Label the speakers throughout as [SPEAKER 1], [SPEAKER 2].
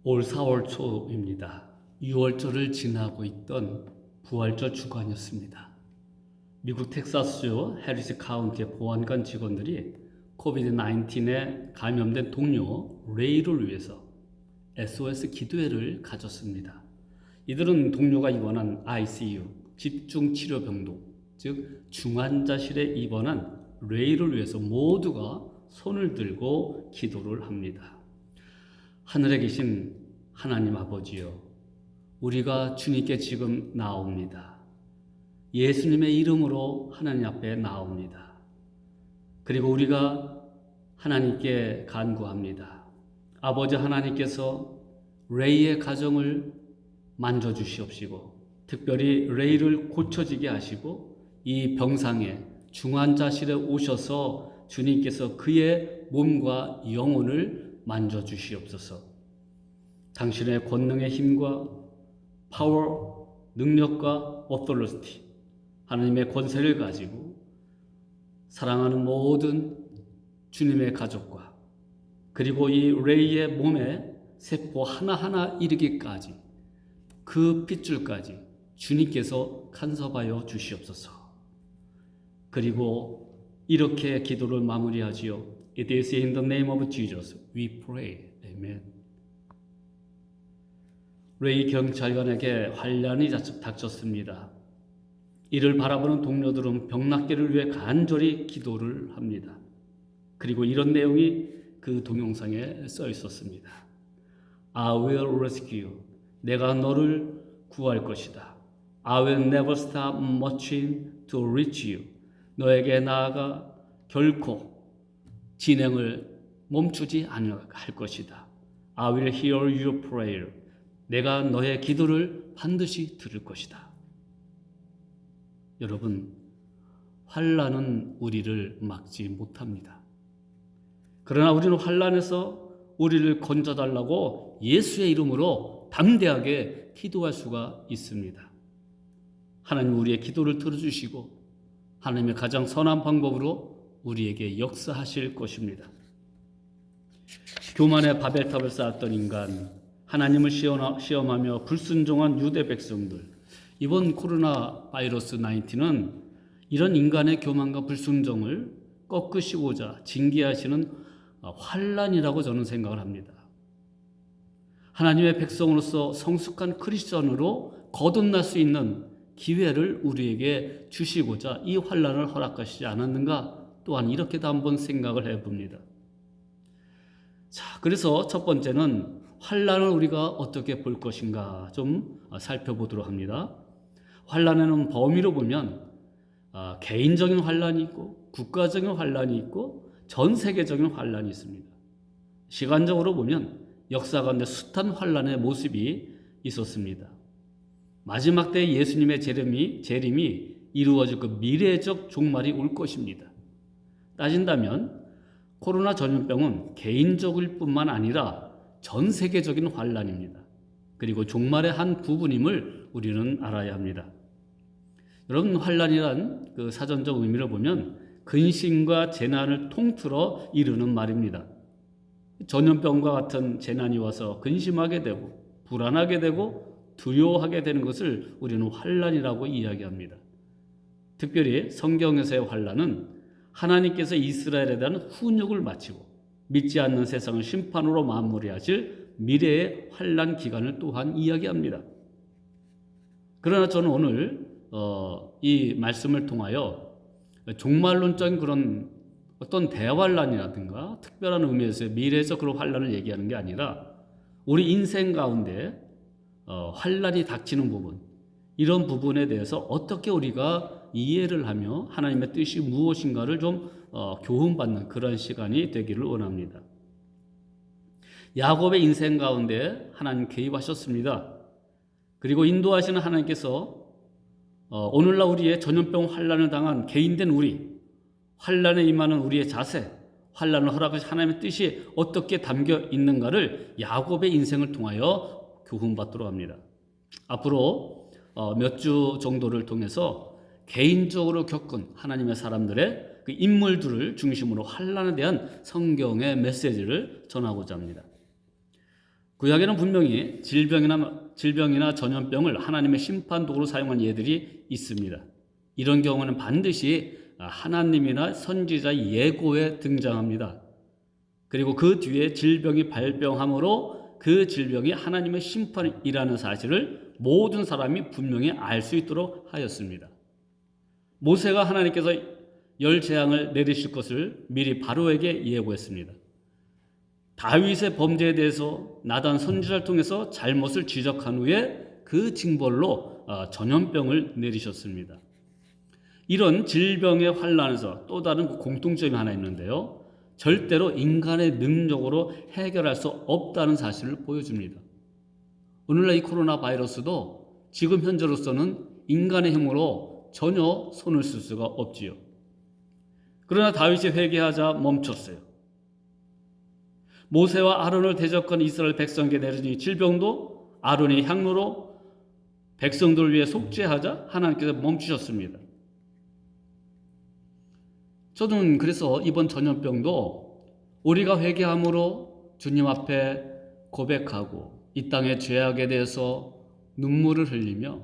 [SPEAKER 1] 올 4월 초입니다. 6월절을 지나고 있던 부활절 주간이었습니다. 미국 텍사스주 해리스 카운티의 보안관 직원들이 코비드-19에 감염된 동료 레이를 위해서 SOS 기도회를 가졌습니다. 이들은 동료가 입원한 ICU, 집중치료병동, 즉 중환자실에 입원한 레이를 위해서 모두가 손을 들고 기도를 합니다. 하늘에 계신 하나님 아버지요, 우리가 주님께 지금 나옵니다. 예수님의 이름으로 하나님 앞에 나옵니다. 그리고 우리가 하나님께 간구합니다. 아버지 하나님께서 레이의 가정을 만져주시옵시고 특별히 레이를 고쳐지게 하시고 이 병상에 중환자실에 오셔서 주님께서 그의 몸과 영혼을 만져주시옵소서. 당신의 권능의 힘과 파워, 능력과 authority, 하나님의 권세를 가지고 사랑하는 모든 주님의 가족과 그리고 이 레이의 몸에 세포 하나하나 이르기까지 그 핏줄까지 주님께서 간섭하여 주시옵소서. 그리고 이렇게 기도를 마무리하지요. It is in the name of Jesus we pray. Amen. 레이 경찰관에게 환란이 닥쳤습니다. 이를 바라보는 동료들은 병낫기를 위해 간절히 기도를 합니다. 그리고 이런 내용이 그 동영상에 써 있었습니다. I will rescue. 내가 너를 구할 것이다. I will never stop marching to reach you. 너에게 나아가 결코 진행을 멈추지 않을 것이다. I will hear your prayer. 내가 너의 기도를 반드시 들을 것이다. 여러분, 환난은 우리를 막지 못합니다. 그러나 우리는 환난에서 우리를 건져달라고 예수의 이름으로 담대하게 기도할 수가 있습니다. 하나님 우리의 기도를 들어주시고 하나님의 가장 선한 방법으로 우리에게 역사하실 것입니다. 교만의 바벨탑을 쌓았던 인간, 하나님을 시험하며 불순종한 유대 백성들, 이번 코로나 바이러스 19는 이런 인간의 교만과 불순종을 꺾으시고자 징계하시는 환난이라고 저는 생각을 합니다. 하나님의 백성으로서 성숙한 크리스천으로 거듭날 수 있는 기회를 우리에게 주시고자 이 환난을 허락하시지 않았는가? 또한 이렇게도 한번 생각을 해봅니다. 자, 그래서 첫 번째는 환난을 우리가 어떻게 볼 것인가 좀 살펴보도록 합니다. 환난에는 범위로 보면 개인적인 환난이 있고 국가적인 환난이 있고 전 세계적인 환난이 있습니다. 시간적으로 보면 역사 가운데 숱한 환난의 모습이 있었습니다. 마지막 때 예수님의 재림이 이루어질 그 미래적 종말이 올 것입니다. 따진다면 코로나 전염병은 개인적일 뿐만 아니라 전 세계적인 환난입니다. 그리고 종말의 한 부분임을 우리는 알아야 합니다. 여러분, 환난이란 그 사전적 의미를 보면 근심과 재난을 통틀어 이루는 말입니다. 전염병과 같은 재난이 와서 근심하게 되고 불안하게 되고 두려워하게 되는 것을 우리는 환난이라고 이야기합니다. 특별히 성경에서의 환난은 하나님께서 이스라엘에 대한 훈육을 마치고 믿지 않는 세상을 심판으로 마무리하실 미래의 환난 기간을 또한 이야기합니다. 그러나 저는 오늘 이 말씀을 통하여 종말론적인 그런 어떤 대환란이라든가 특별한 의미에서의 미래에서 그런 환란을 얘기하는 게 아니라 우리 인생 가운데 환란이 닥치는 부분, 이런 부분에 대해서 어떻게 우리가 이해를 하며 하나님의 뜻이 무엇인가를 좀 교훈받는 그런 시간이 되기를 원합니다. 야곱의 인생 가운데 하나님 개입하셨습니다. 그리고 인도하시는 하나님께서 오늘날 우리의 전염병 환란을 당한 개인된 우리, 환란에 임하는 우리의 자세, 환란을 허락하신 하나님의 뜻이 어떻게 담겨 있는가를 야곱의 인생을 통하여 교훈받도록 합니다. 앞으로 몇 주 정도를 통해서 개인적으로 겪은 하나님의 사람들의 그 인물들을 중심으로 환란에 대한 성경의 메시지를 전하고자 합니다. 구약에는 분명히 질병이나 전염병을 하나님의 심판 도구로 사용한 예들이 있습니다. 이런 경우는 반드시 하나님이나 선지자의 예고에 등장합니다. 그리고 그 뒤에 질병이 발병함으로 그 질병이 하나님의 심판이라는 사실을 모든 사람이 분명히 알 수 있도록 하였습니다. 모세가 하나님께서 열 재앙을 내리실 것을 미리 바로에게 예고했습니다. 다윗의 범죄에 대해서 나단 선지자를 통해서 잘못을 지적한 후에 그 징벌로 전염병을 내리셨습니다. 이런 질병의 환란에서 또 다른 공통점이 하나 있는데요. 절대로 인간의 능력으로 해결할 수 없다는 사실을 보여줍니다. 오늘날 이 코로나 바이러스도 지금 현재로서는 인간의 힘으로 전혀 손을 쓸 수가 없지요. 그러나 다윗이 회개하자 멈췄어요. 모세와 아론을 대적한 이스라엘 백성에게 내려진 이 질병도 아론의 향로로 백성들을 위해 속죄하자 하나님께서 멈추셨습니다. 저는 그래서 이번 전염병도 우리가 회개함으로 주님 앞에 고백하고 이 땅의 죄악에 대해서 눈물을 흘리며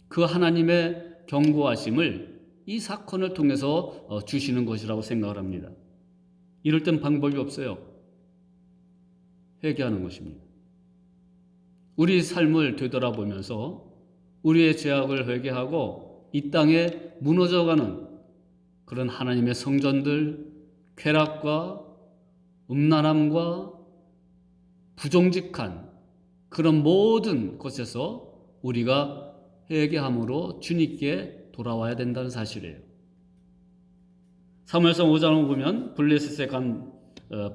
[SPEAKER 1] 그 하나님의 경고하심을 이 사건을 통해서 주시는 것이라고 생각을 합니다. 이럴 땐 방법이 없어요. 회개하는 것입니다. 우리 삶을 되돌아보면서 우리의 죄악을 회개하고 이 땅에 무너져가는 그런 하나님의 성전들, 쾌락과 음란함과 부정직한 그런 모든 것에서 우리가 회개함으로 주님께 돌아와야 된다는 사실이에요. 사무엘상 5장을 보면 블레셋에 간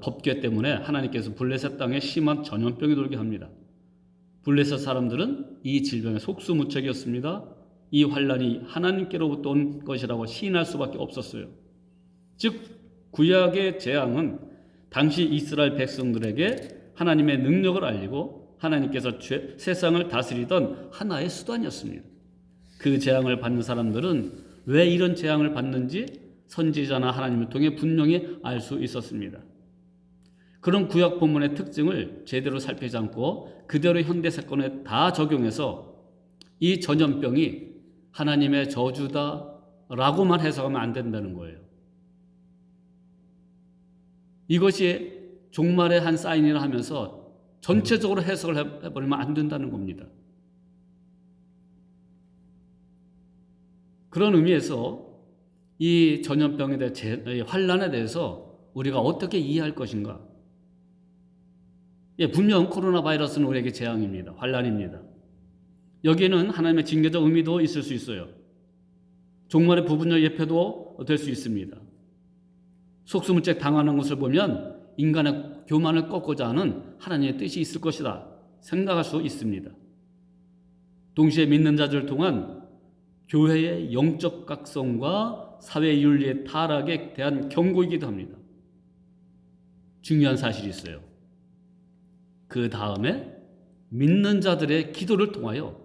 [SPEAKER 1] 법궤 때문에 하나님께서 블레셋 땅에 심한 전염병이 돌게 합니다. 블레셋 사람들은 이 질병의 속수무책이었습니다. 이 환란이 하나님께로부터 온 것이라고 시인할 수밖에 없었어요. 즉 구약의 재앙은 당시 이스라엘 백성들에게 하나님의 능력을 알리고 하나님께서 세상을 다스리던 하나의 수단이었습니다. 그 재앙을 받는 사람들은 왜 이런 재앙을 받는지 선지자나 하나님을 통해 분명히 알 수 있었습니다. 그런 구약 본문의 특징을 제대로 살피지 않고 그대로 현대 사건에 다 적용해서 이 전염병이 하나님의 저주다라고만 해석하면 안 된다는 거예요. 이것이 종말의 한 사인이라 하면서 전체적으로 해석을 해버리면 안 된다는 겁니다. 그런 의미에서 이 전염병에 대해 환란에 대해서 우리가 어떻게 이해할 것인가? 분명 코로나 바이러스는 우리에게 재앙입니다. 환란입니다. 여기에는 하나님의 징계적 의미도 있을 수 있어요. 종말의 부분적 예표도 될 수 있습니다. 속수무책 당하는 것을 보면 인간의 교만을 꺾고자 하는 하나님의 뜻이 있을 것이다 생각할 수 있습니다. 동시에 믿는 자들을 통한 교회의 영적 각성과 사회 윤리의 타락에 대한 경고이기도 합니다. 중요한 사실이 있어요. 그 다음에 믿는 자들의 기도를 통하여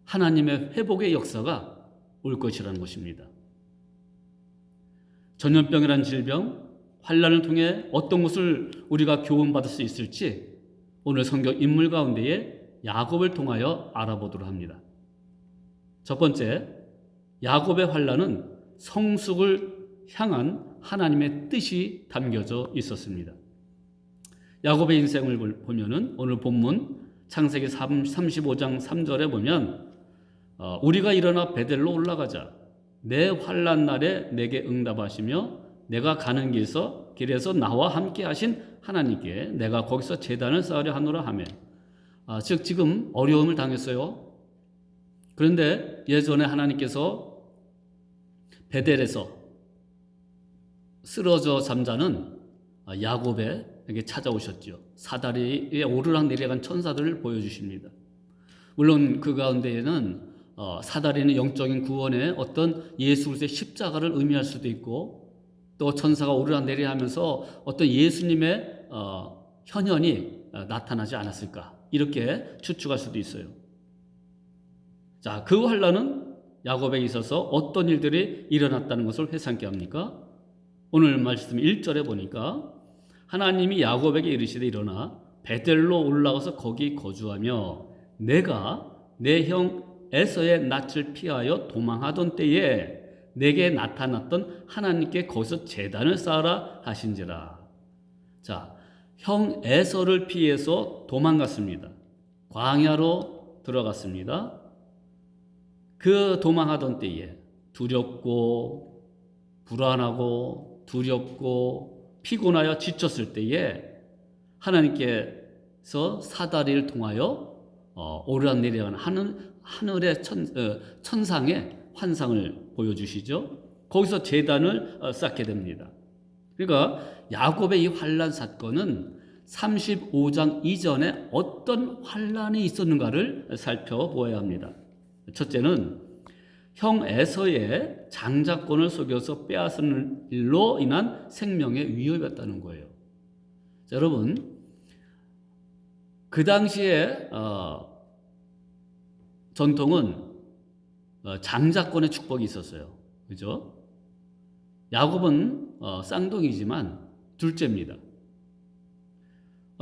[SPEAKER 1] 하나님의 회복의 역사가 올 것이라는 것입니다. 전염병이라는 질병, 환란을 통해 어떤 것을 우리가 교훈받을 수 있을지 오늘 성경 인물 가운데에 야곱을 통하여 알아보도록 합니다. 첫 번째, 야곱의 환란은 성숙을 향한 하나님의 뜻이 담겨져 있었습니다. 야곱의 인생을 보면은 오늘 본문 창세기 35장 3절에 보면 우리가 일어나 베델로 올라가자. 내 환난 날에 내게 응답하시며 내가 가는 길에서 나와 함께 하신 하나님께 내가 거기서 제단을 쌓으려 하노라 하며 즉 지금 어려움을 당했어요. 그런데 예전에 하나님께서 베델에서 쓰러져 잠자는 야곱에게 찾아오셨죠. 사다리에 오르락내리락 천사들을 보여주십니다. 물론 그 가운데에는 사다리는 영적인 구원의 어떤 예수 그리스도의 십자가를 의미할 수도 있고 또 천사가 오르락내리락 하면서 어떤 예수님의 현현이 나타나지 않았을까 이렇게 추측할 수도 있어요. 자, 그 환란은 야곱에게 있어서 어떤 일들이 일어났다는 것을 회상케 합니까? 오늘 말씀 1절에 보니까 하나님이 야곱에게 이르시되 일어나 베델로 올라가서 거기 거주하며 내가 내 형 에서의 낯을 피하여 도망하던 때에 내게 나타났던 하나님께 거기서 제단을 쌓으라 하신지라. 자, 형 에서를 피해서 도망갔습니다. 광야로 들어갔습니다. 그 도망하던 때에 두렵고 불안하고 두렵고 피곤하여 지쳤을 때에 하나님께서 사다리를 통하여 오르락내리락 하는 하늘의 천상의 환상을 보여주시죠. 거기서 제단을 쌓게 됩니다. 그러니까 야곱의 이 환란 사건은 35장 이전에 어떤 환란이 있었는가를 살펴보아야 합니다. 첫째는 형 에서의 장자권을 속여서 빼앗은 일로 인한 생명의 위협이었다는 거예요. 자, 여러분, 그 당시에 전통은 장자권의 축복이 있었어요. 그죠? 야곱은 쌍둥이지만 둘째입니다.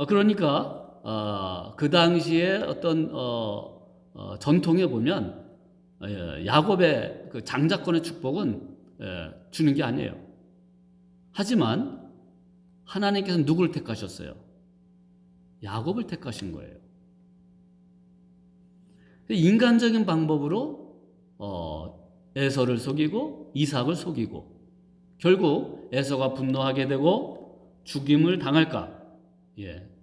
[SPEAKER 1] 그러니까 그 당시에 어떤 전통에 보면 야곱의 그 장자권의 축복은 주는 게 아니에요. 하지만 하나님께서 누구를 택하셨어요? 야곱을 택하신 거예요. 인간적인 방법으로 에서를 속이고 이삭을 속이고 결국 에서가 분노하게 되고 죽임을 당할까?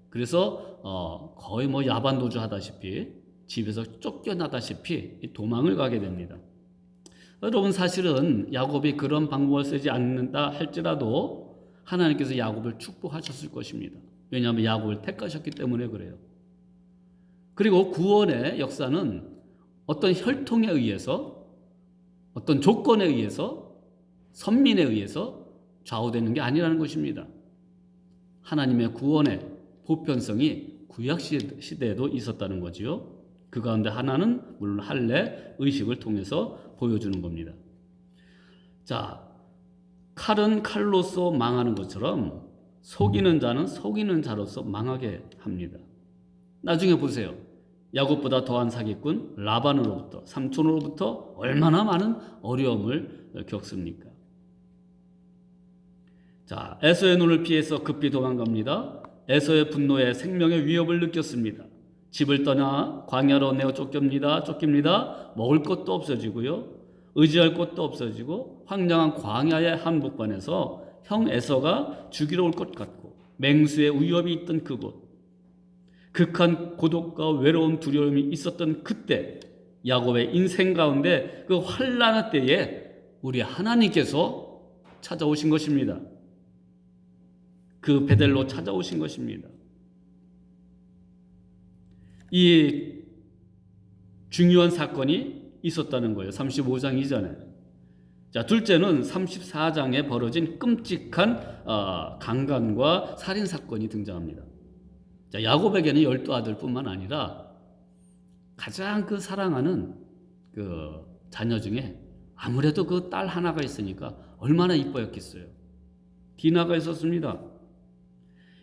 [SPEAKER 1] 그래서 거의 뭐 야반도주 하다시피 집에서 쫓겨나다시피 도망을 가게 됩니다. 여러분, 사실은 야곱이 그런 방법을 쓰지 않는다 할지라도 하나님께서 야곱을 축복하셨을 것입니다. 왜냐하면 야곱을 택하셨기 때문에 그래요. 그리고 구원의 역사는 어떤 혈통에 의해서, 어떤 조건에 의해서, 선민에 의해서 좌우되는 게 아니라는 것입니다. 하나님의 구원의 보편성이 구약 시대에도 있었다는 거지요. 그 가운데 하나는 물론 할례, 의식을 통해서 보여주는 겁니다. 자, 칼은 칼로서 망하는 것처럼 속이는 자는 속이는 자로서 망하게 합니다. 나중에 보세요. 야곱보다 더한 사기꾼 라반으로부터, 삼촌으로부터 얼마나 많은 어려움을 겪습니까? 자, 에서의 눈을 피해서 급히 도망갑니다. 에서의 분노에 생명의 위협을 느꼈습니다. 집을 떠나 광야로 내어 쫓깁니다. 먹을 것도 없어지고요. 의지할 곳도 없어지고 황량한 광야의 한복판에서 형 에서가 죽이러 올 것 같고 맹수의 위협이 있던 그곳, 극한 고독과 외로움, 두려움이 있었던 그때 야곱의 인생 가운데 그 환난의 때에 우리 하나님께서 찾아오신 것입니다. 그 베델로 찾아오신 것입니다. 이 중요한 사건이 있었다는 거예요. 35장 이전에. 자, 둘째는 34장에 벌어진 끔찍한 강간과 살인 사건이 등장합니다. 자, 야곱에게는 12아들뿐만 아니라 가장 그 사랑하는 그 자녀 중에 아무래도 그 딸 하나가 있으니까 얼마나 이뻐했겠어요. 디나가 있었습니다.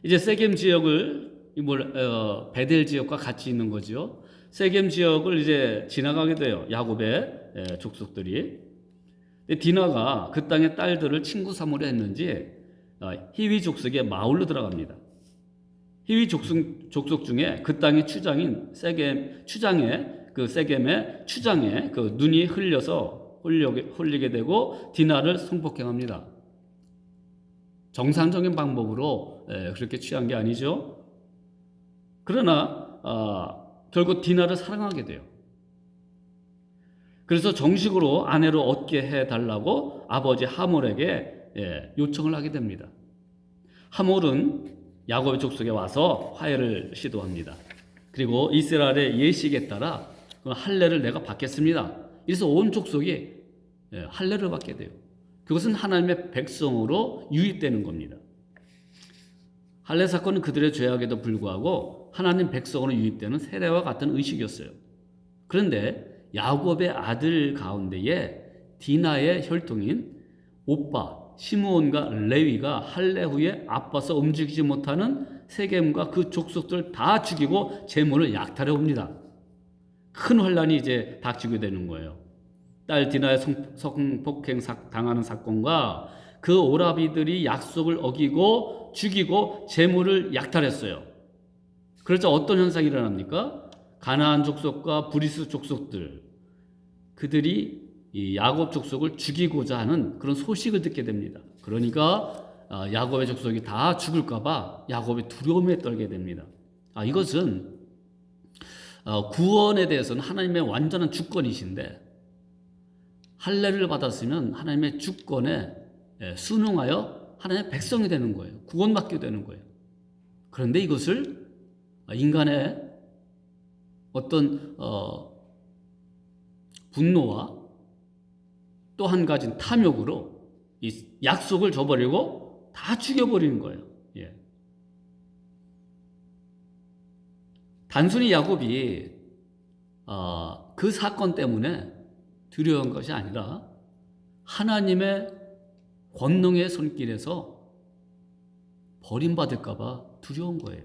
[SPEAKER 1] 이제 세겜 지역을 베델 지역과 같이 있는 거죠. 세겜 지역을 이제 지나가게 돼요. 야곱의 족속들이. 디나가 그 땅의 딸들을 친구 삼으려 했는지 히위 족속의 마을로 들어갑니다. 히위 족속 중에 그 땅의 추장인 세겜의 추장에 그 눈이 흘리게 되고 디나를 성폭행합니다. 정상적인 방법으로 그렇게 취한 게 아니죠. 그러나 결국 디나를 사랑하게 돼요. 그래서 정식으로 아내로 얻게 해달라고 아버지 하몰에게 요청을 하게 됩니다. 하몰은 야곱의 족속에 와서 화해를 시도합니다. 그리고 이스라엘의 예식에 따라 그 할례를 내가 받겠습니다. 그래서 온 족속이 할례를 받게 돼요. 그것은 하나님의 백성으로 유입되는 겁니다. 할례 사건은 그들의 죄악에도 불구하고 하나님 백성으로 유입되는 세례와 같은 의식이었어요. 그런데 야곱의 아들 가운데에 디나의 혈통인 오빠 시므온과 레위가 할례 후에 아파서 움직이지 못하는 세겜과 그 족속들 다 죽이고 재물을 약탈해 옵니다. 큰 환란이 이제 닥치게 되는 거예요. 딸 디나의 성폭행 당하는 사건과 그 오라비들이 약속을 어기고 죽이고 재물을 약탈했어요. 그래서 어떤 현상이 일어납니까? 가나안 족속과 브리스 족속들, 그들이 이 야곱 족속을 죽이고자 하는 그런 소식을 듣게 됩니다. 그러니까 야곱의 족속이 다 죽을까봐 야곱이 두려움에 떨게 됩니다. 이것은 구원에 대해서는 하나님의 완전한 주권이신데, 할례를 받았으면 하나님의 주권에 순응하여 하나님의 백성이 되는 거예요. 구원받게 되는 거예요. 그런데 이것을 인간의 어떤 분노와 또 한 가지 탐욕으로 이 약속을 저버리고 다 죽여버리는 거예요. 예. 단순히 야곱이 그 사건 때문에 두려운 것이 아니라 하나님의 권능의 손길에서 버림받을까 봐 두려운 거예요.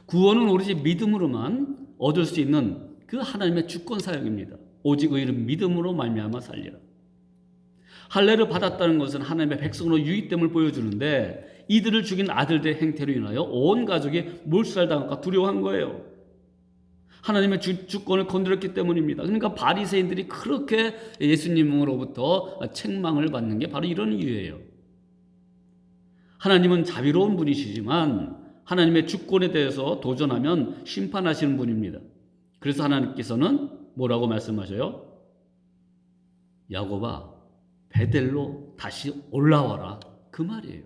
[SPEAKER 1] 구원은 오로지 믿음으로만 얻을 수 있는 그 하나님의 주권 사역입니다. 오직 의인은 믿음으로 말미암아 살리라. 할례를 받았다는 것은 하나님의 백성으로 유익됨을 보여주는데, 이들을 죽인 아들들의 행태로 인하여 온 가족이 몰살당할까 두려워한 거예요. 하나님의 주권을 건드렸기 때문입니다. 그러니까 바리새인들이 그렇게 예수님으로부터 책망을 받는 게 바로 이런 이유예요. 하나님은 자비로운 분이시지만 하나님의 주권에 대해서 도전하면 심판하시는 분입니다. 그래서 하나님께서는 뭐라고 말씀하셔요? 야곱아, 베델로 다시 올라와라, 그 말이에요.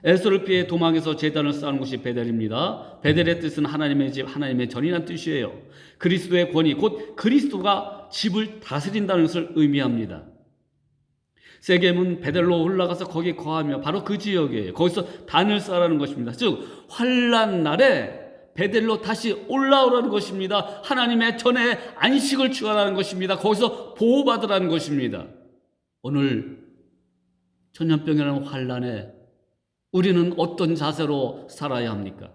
[SPEAKER 1] 에서를 피해 도망해서 제단을 쌓는 곳이 베델입니다. 베델의 뜻은 하나님의 집, 하나님의 전이라는 뜻이에요. 그리스도의 권위, 곧 그리스도가 집을 다스린다는 것을 의미합니다. 세겜은 베델로 올라가서 거기에 거하며 바로 그 지역이에요. 거기서 단을 쌓으라는 것입니다. 즉 환난 날에 베델로 다시 올라오라는 것입니다. 하나님의 전에 안식을 취하라는 것입니다. 거기서 보호받으라는 것입니다. 오늘 전염병이라는 환난에 우리는 어떤 자세로 살아야 합니까?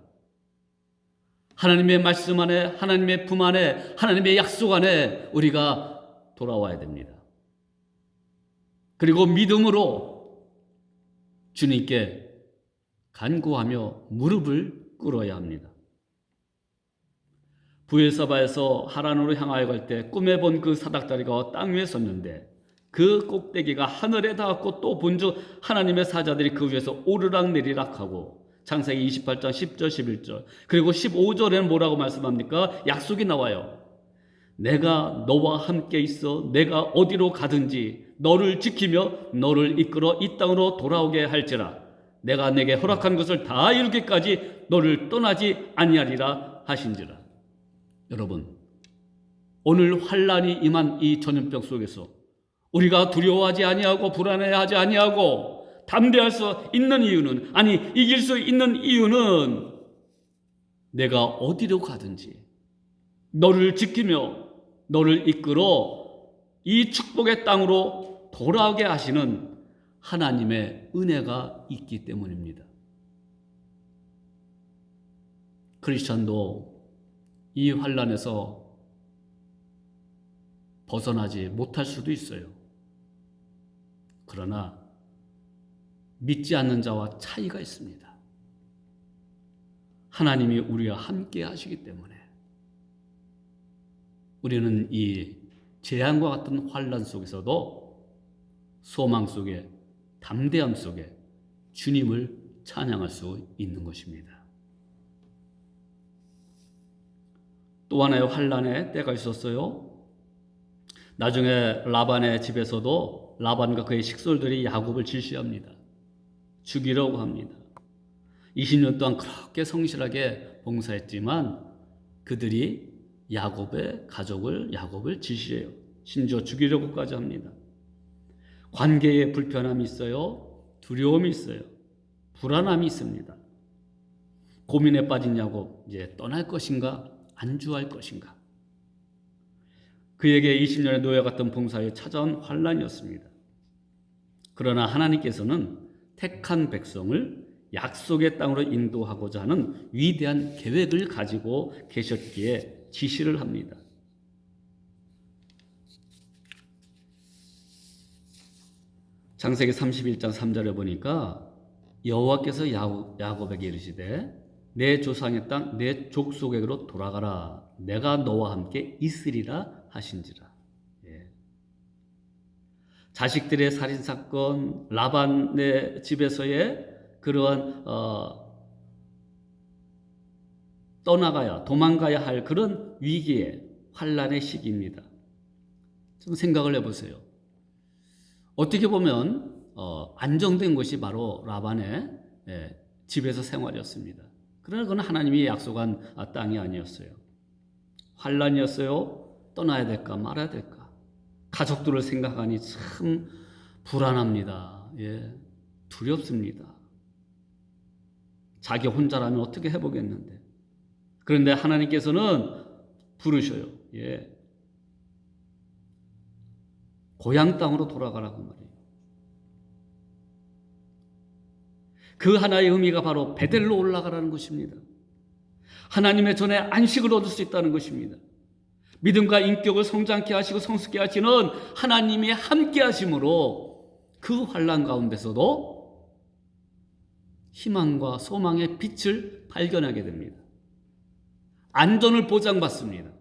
[SPEAKER 1] 하나님의 말씀 안에, 하나님의 품 안에, 하나님의 약속 안에 우리가 돌아와야 됩니다. 그리고 믿음으로 주님께 간구하며 무릎을 꿇어야 합니다. 부엘사바에서 하란으로 향하여 갈 때 꿈에 본 그 사닥다리가 땅 위에 섰는데 그 꼭대기가 하늘에 닿았고 또 본즉 하나님의 사자들이 그 위에서 오르락 내리락 하고, 창세기 28장 10절 11절 그리고 15절에는 뭐라고 말씀합니까? 약속이 나와요. 내가 너와 함께 있어 내가 어디로 가든지 너를 지키며 너를 이끌어 이 땅으로 돌아오게 할지라. 내가 내게 허락한 것을 다 이루기까지 너를 떠나지 아니하리라 하신지라. 여러분, 오늘 환난이 임한 이 전염병 속에서 우리가 두려워하지 아니하고 불안해하지 아니하고 담대할 수 있는 이유는, 아니 이길 수 있는 이유는 내가 어디로 가든지 너를 지키며 너를 이끌어 이 축복의 땅으로 돌아오게 하시는 하나님의 은혜가 있기 때문입니다. 크리스천도 이 환난에서 벗어나지 못할 수도 있어요. 그러나 믿지 않는 자와 차이가 있습니다. 하나님이 우리와 함께 하시기 때문에 우리는 이 재앙과 같은 환난 속에서도 소망 속에, 담대함 속에 주님을 찬양할 수 있는 것입니다. 또 하나의 환난의 때가 있었어요. 나중에 라반의 집에서도 라반과 그의 식솔들이 야곱을 질시합니다. 죽이려고 합니다. 20년 동안 그렇게 성실하게 봉사했지만 그들이 야곱의 가족을, 야곱을 질시해요. 심지어 죽이려고까지 합니다. 관계에 불편함이 있어요. 두려움이 있어요. 불안함이 있습니다. 고민에 빠진 야곱, 이제 떠날 것인가 안주할 것인가. 그에게 20년의 노예 같은 봉사에 찾아온 환난이었습니다. 그러나 하나님께서는 택한 백성을 약속의 땅으로 인도하고자 하는 위대한 계획을 가지고 계셨기에 지시를 합니다. 창세기 31장 3절에 보니까 여호와께서 야곱에게 이르시되 내 조상의 땅 내 족속에게로 돌아가라. 내가 너와 함께 있으리라 하신지라. 예. 자식들의 살인사건, 라반의 집에서의 그러한 떠나가야 도망가야 할 그런 위기의 환란의 시기입니다. 좀 생각을 해보세요. 어떻게 보면 안정된 것이 바로 라반의 집에서 생활이었습니다. 그러나 그건 하나님이 약속한 땅이 아니었어요. 환란이었어요. 떠나야 될까 말아야 될까. 가족들을 생각하니 참 불안합니다. 예, 두렵습니다. 자기 혼자라면 어떻게 해보겠는데. 그런데 하나님께서는 부르셔요. 예. 고향 땅으로 돌아가라고 말이에요. 그 하나의 의미가 바로 베델로 올라가라는 것입니다. 하나님의 전에 안식을 얻을 수 있다는 것입니다. 믿음과 인격을 성장케 하시고 성숙케 하시는 하나님이 함께 하심으로 그 환난 가운데서도 희망과 소망의 빛을 발견하게 됩니다. 안전을 보장받습니다.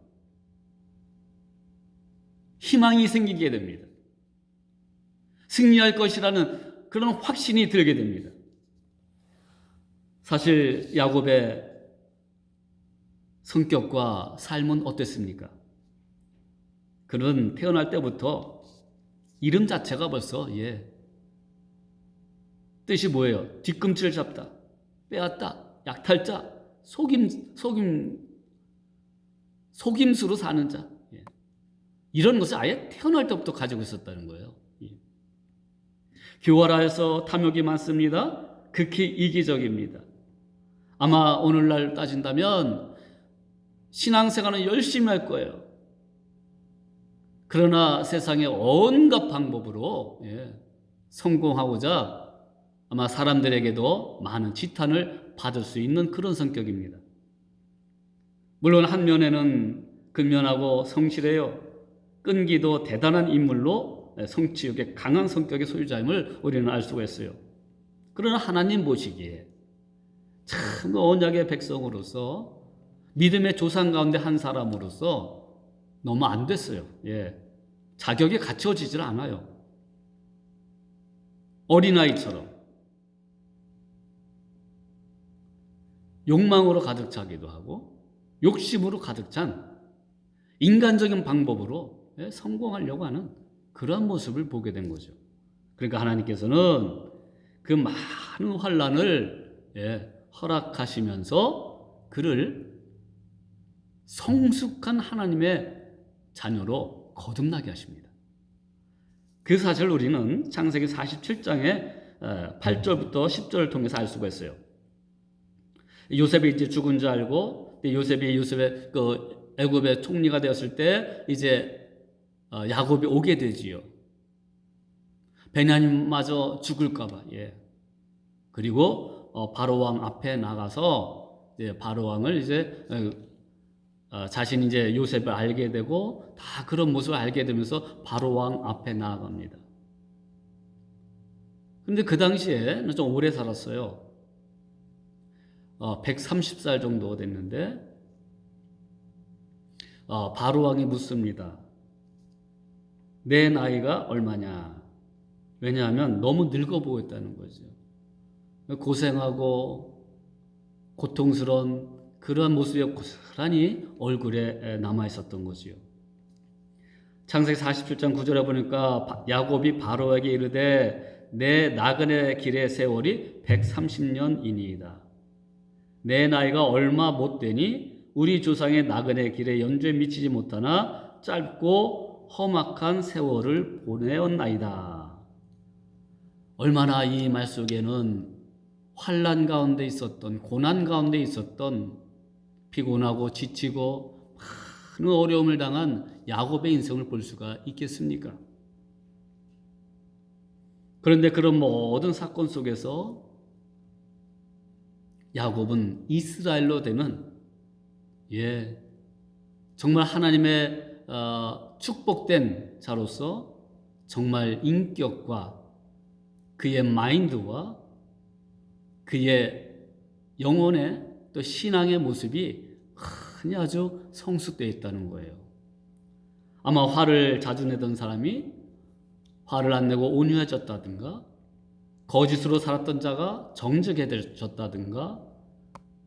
[SPEAKER 1] 희망이 생기게 됩니다. 승리할 것이라는 그런 확신이 들게 됩니다. 사실 야곱의 성격과 삶은 어땠습니까? 그는 태어날 때부터 이름 자체가 벌써 뜻이 뭐예요? 뒤꿈치를 잡다, 빼앗다, 약탈자, 속임수로 사는 자. 이런 것을 아예 태어날 때부터 가지고 있었다는 거예요. 교활하여서 탐욕이 많습니다. 극히 이기적입니다. 아마 오늘날 따진다면 신앙생활은 열심히 할 거예요. 그러나 세상의 온갖 방법으로 성공하고자 아마 사람들에게도 많은 지탄을 받을 수 있는 그런 성격입니다. 물론 한 면에는 근면하고 성실해요. 끈기도 대단한 인물로 성취욕의 강한 성격의 소유자임을 우리는 알 수가 있어요. 그러나 하나님 보시기에 참 언약의 백성으로서 믿음의 조상 가운데 한 사람으로서 너무 안 됐어요. 자격이 갖춰지질 않아요. 어린아이처럼 욕망으로 가득 차기도 하고 욕심으로 가득 찬 인간적인 방법으로 성공하려고 하는 그런 모습을 보게 된 거죠. 그러니까 하나님께서는 그 많은 환난을 허락하시면서 그를 성숙한 하나님의 자녀로 거듭나게 하십니다. 그 사실을 우리는 창세기 47장의 8절부터 10절을 통해서 알 수가 있어요. 요셉이 이제 죽은 줄 알고 요셉의 그 애굽의 총리가 되었을 때 이제 야곱이 오게 되지요. 베냐민마저 죽을까봐. 그리고 바로 왕 앞에 나가서 바로 왕을 이제 자신이 이제 요셉을 알게 되고 다 그런 모습을 알게 되면서 바로 왕 앞에 나아갑니다. 그런데 그 당시에 좀 오래 살았어요. 130살 정도 됐는데 바로 왕이 묻습니다. 내 나이가 얼마냐? 왜냐하면 너무 늙어 보였다는 거죠. 고생하고 고통스러운 그러한 모습이 고스란히 얼굴에 남아 있었던 거지요. 창세기 47장 9절에 보니까 야곱이 바로에게 이르되 내 나그네 길의 세월이 130년이니이다. 내 나이가 얼마 못 되니 우리 조상의 나그네 길의 연주에 미치지 못하나 짧고 험악한 세월을 보내었나이다. 얼마나 이 말 속에는 환난 가운데 있었던, 고난 가운데 있었던, 피곤하고 지치고 많은 어려움을 당한 야곱의 인생을 볼 수가 있겠습니까? 그런데 그런 모든 사건 속에서 야곱은 이스라엘로 되는 정말 하나님의 축복된 자로서 정말 인격과 그의 마인드와 그의 영혼의 또 신앙의 모습이 아주 성숙되어 있다는 거예요. 아마 화를 자주 내던 사람이 화를 안 내고 온유해졌다든가, 거짓으로 살았던 자가 정직해졌다든가,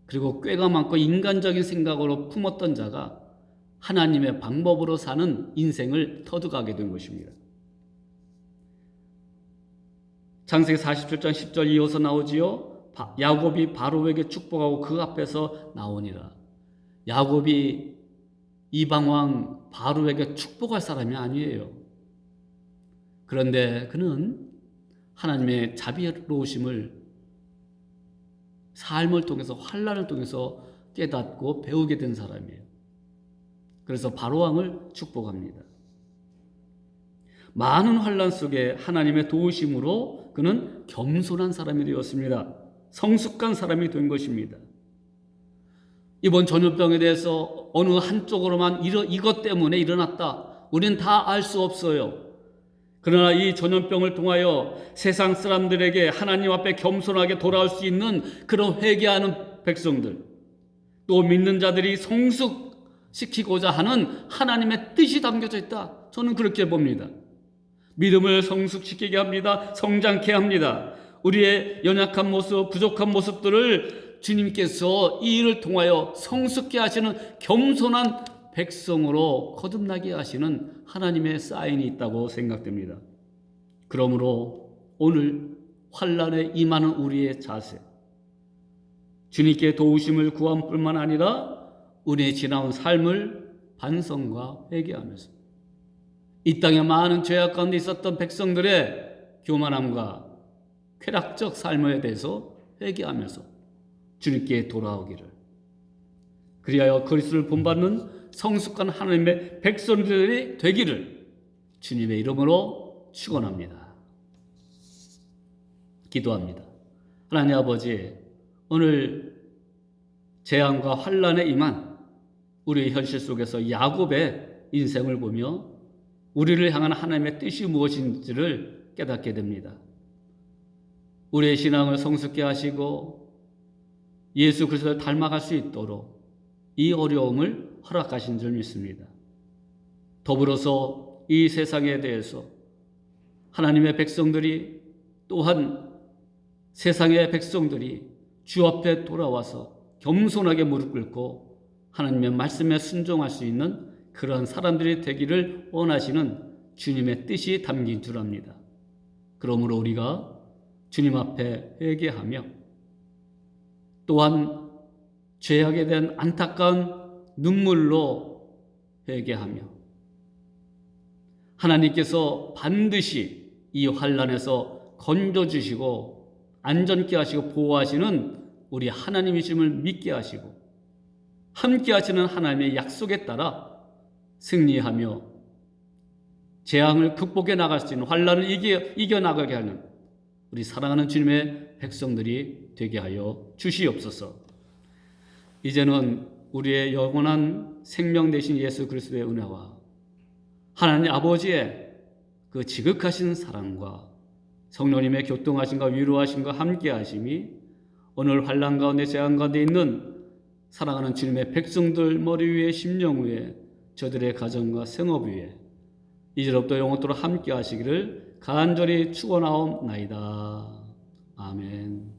[SPEAKER 1] 그리고 꾀가 많고 인간적인 생각으로 품었던 자가 하나님의 방법으로 사는 인생을 터득하게 된 것입니다. 창세기 47장 10절 이어서 나오지요. 야곱이 바로에게 축복하고 그 앞에서 나오니라. 야곱이 이방왕 바로에게 축복할 사람이 아니에요. 그런데 그는 하나님의 자비로우심을 삶을 통해서, 환난을 통해서 깨닫고 배우게 된 사람이에요. 그래서 바로왕을 축복합니다. 많은 환난 속에 하나님의 도우심으로 그는 겸손한 사람이 되었습니다. 성숙한 사람이 된 것입니다. 이번 전염병에 대해서 어느 한쪽으로만 이것 때문에 일어났다, 우리는 다 알 수 없어요. 그러나 이 전염병을 통하여 세상 사람들에게 하나님 앞에 겸손하게 돌아올 수 있는 그런 회개하는 백성들, 또 믿는 자들이 성숙시키고자 하는 하나님의 뜻이 담겨져 있다, 저는 그렇게 봅니다. 믿음을 성숙시키게 합니다. 성장케 합니다. 우리의 연약한 모습, 부족한 모습들을 주님께서 이 일을 통하여 성숙케 하시는 겸손한 백성으로 거듭나게 하시는 하나님의 사인이 있다고 생각됩니다. 그러므로 오늘 환난에 임하는 우리의 자세, 주님께 도우심을 구함 뿐만 아니라 우리의 지나온 삶을 반성과 회개하면서 이 땅에 많은 죄악 가운데 있었던 백성들의 교만함과 쾌락적 삶에 대해서 회개하면서 주님께 돌아오기를, 그리하여 그리스도를 본받는 성숙한 하나님의 백성들이 되기를 주님의 이름으로 축원합니다. 기도합니다. 하나님 아버지, 오늘 재앙과 환난에 임한 우리의 현실 속에서 야곱의 인생을 보며 우리를 향한 하나님의 뜻이 무엇인지를 깨닫게 됩니다. 우리의 신앙을 성숙케 하시고 예수 그리스도를 닮아갈 수 있도록 이 어려움을 허락하신 줄 믿습니다. 더불어서 이 세상에 대해서 하나님의 백성들이, 또한 세상의 백성들이 주 앞에 돌아와서 겸손하게 무릎 꿇고 하나님의 말씀에 순종할 수 있는 그러한 사람들이 되기를 원하시는 주님의 뜻이 담긴 줄 압니다. 그러므로 우리가 주님 앞에 회개하며, 또한 죄악에 대한 안타까운 눈물로 회개하며, 하나님께서 반드시 이 환난에서 건져주시고 안전케 하시고 보호하시는 우리 하나님이심을 믿게 하시고 함께 하시는 하나님의 약속에 따라 승리하며 재앙을 극복해 나갈 수 있는, 환난을 이겨나가게 하는 우리 사랑하는 주님의 백성들이 되게 하여 주시옵소서. 이제는 우리의 영원한 생명 되신 예수 그리스도의 은혜와 하나님 아버지의 그 지극하신 사랑과 성령님의 교통하심과 위로하심과 함께 하심이 오늘 환난 가운데 재앙 가운데 있는 사랑하는 주님의 백성들 머리 위에, 심령 위에, 저들의 가정과 생업 위에 이제로부터 영원토록 함께 하시기를 간절히 축원하옵나이다. 아멘.